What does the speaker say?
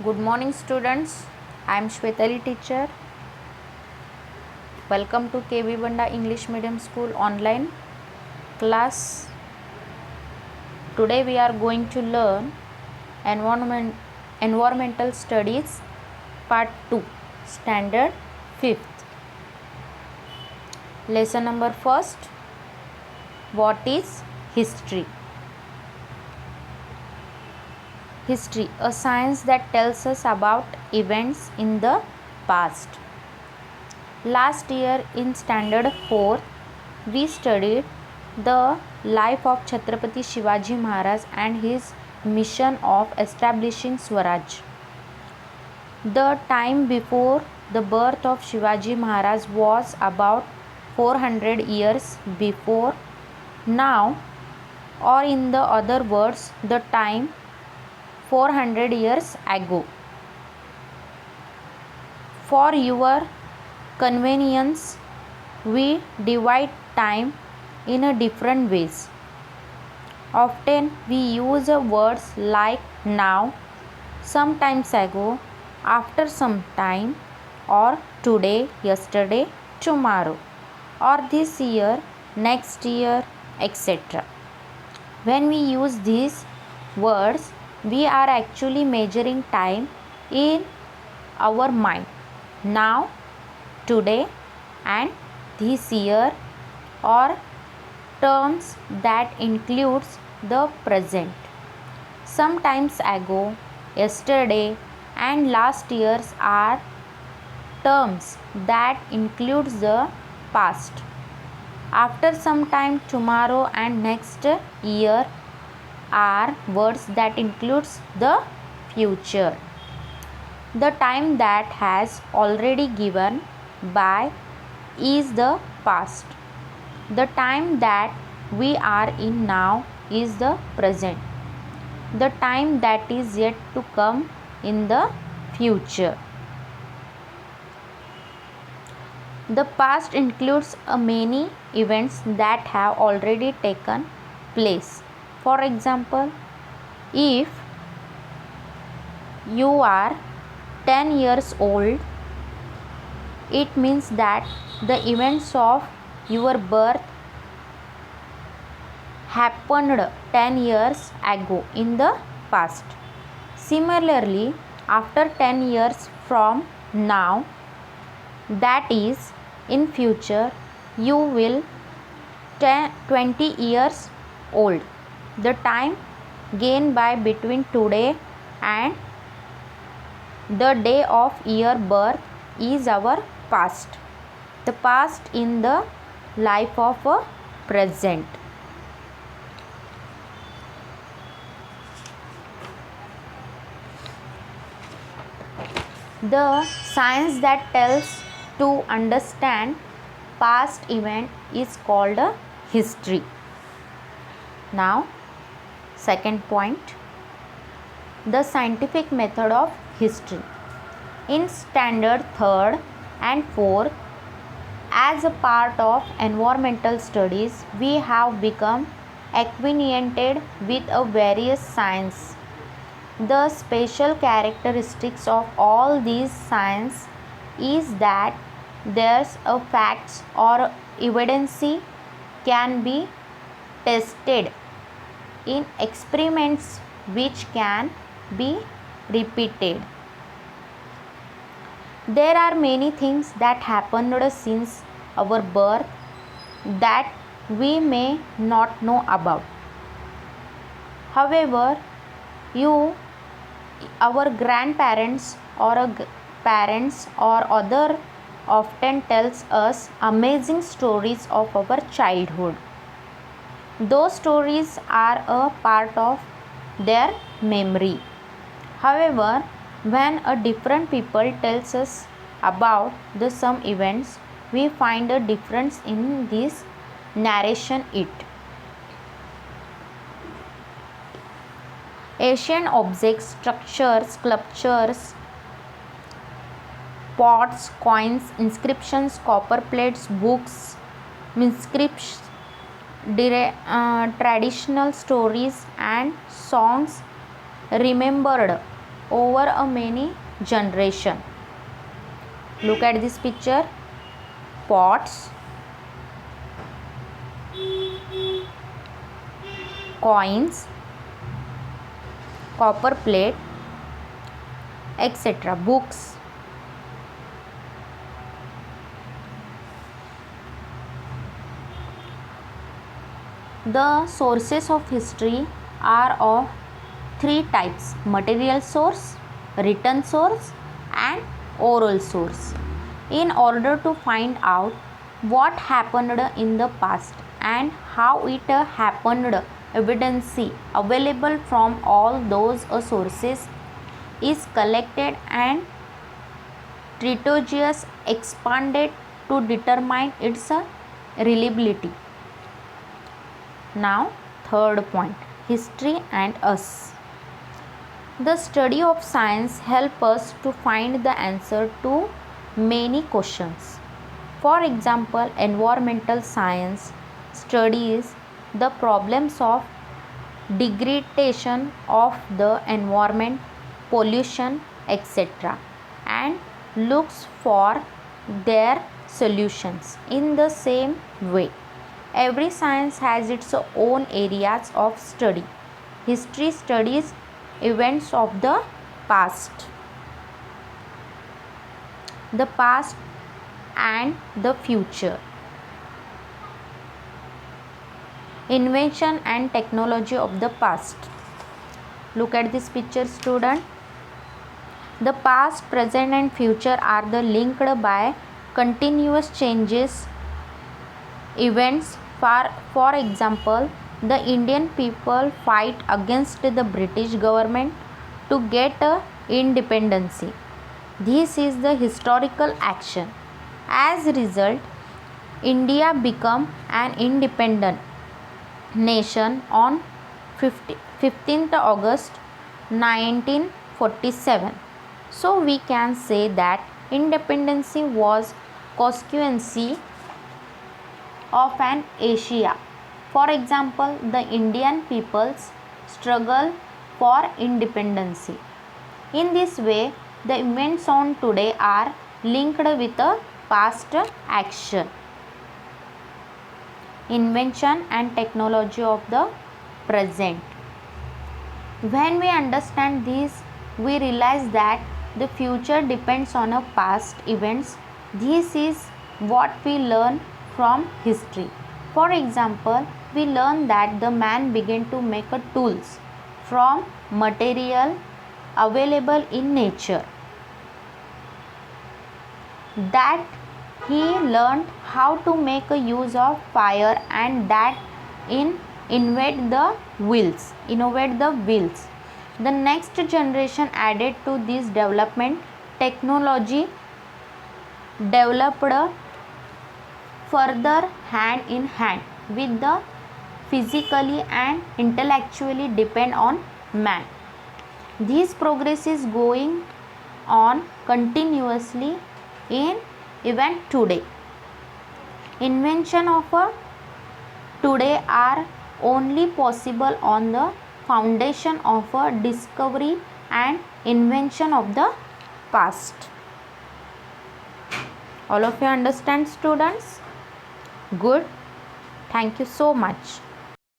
Good morning, students. I am Shwetali teacher. Welcome to KV Banda English Medium School online class. Today we are going to learn environmental studies part 2, standard 5th. Lesson number 1st. What is history? History, a science that tells us about events in the past. Last year in standard 4, we studied the life of Chhatrapati Shivaji Maharaj and his mission of establishing Swaraj. The time before the birth of Shivaji Maharaj was about 400 years before now, or in the other words, the time 400 years ago. For your convenience, we divide time in a different ways. Often we use words like now, sometimes ago, after some time, or today, yesterday, tomorrow, or this year, next year, etc. When we use these words, we are actually measuring time in our mind. Now, today, and this year, or terms that includes the present. Sometimes ago, yesterday, and last years are terms that includes the past. After some time, tomorrow, and next year are words that includes the future. The time that has already given by is the past. The time that we are in now is the present. The time that is yet to come in the future. The past includes many events that have already taken place. For example, if you are 10 years old, it means that the events of your birth happened 10 years ago in the past. Similarly, after 10 years from now, that is in future, you will 20 years old. The time gained by between today and the day of your birth is our past. The past in the life of a present. The science that tells to understand past event is called a history. Now, second point, the scientific method of history. In standard 3rd and 4th, as a part of environmental studies, we have become acquainted with a various science. The special characteristics of all these science is that there's a facts or evidence can be tested in experiments which can be repeated. There are many things that happened since our birth that we may not know about. However, our grandparents or parents or other often tells us amazing stories of our childhood. Those stories are a part of their memory. However, when a different people tells us about the some events, we find a difference in this narration it. Ancient objects, structures, sculptures, pots, coins, inscriptions, copper plates, books, inscriptions, traditional stories and songs remembered over a many generation. Look at this picture. Pots, coins, copper plate, etc. Books. The sources of history are of three types: material source, written source, and oral source. In order to find out what happened in the past and how it happened, evidence available from all those sources is collected and treatises expanded to determine its reliability. Now, third point, history and us. The study of science helps us to find the answer to many questions. For example, environmental science studies the problems of degradation of the environment, pollution, etc., and looks for their solutions. In the same way, every science has its own areas of study. History studies events of the past and the future. Invention and technology of the past. Look at this picture, student. The past, present and future are the linked by continuous changes events. For example, the Indian people fight against the British government to get independence. This is the historical action. As a result, India became an independent nation on 15th August 1947. So we can say that independence was consequence of an Asia. For example, the Indian people's struggle for independence. In this way, the events on today are linked with a past action. Invention and technology of the present. When we understand this, we realize that the future depends on a past events. This is what we learn from history. For example, we learn that the man began to make tools from material available in nature, that he learned how to make a use of fire, and that innovate the wheels. The next generation added to this development. Technology developed further hand in hand with the physically and intellectually depend on man. This progress is going on continuously in even today. Invention of today are only possible on the foundation of a discovery and invention of the past. All of you understand, students? Good. Thank you so much.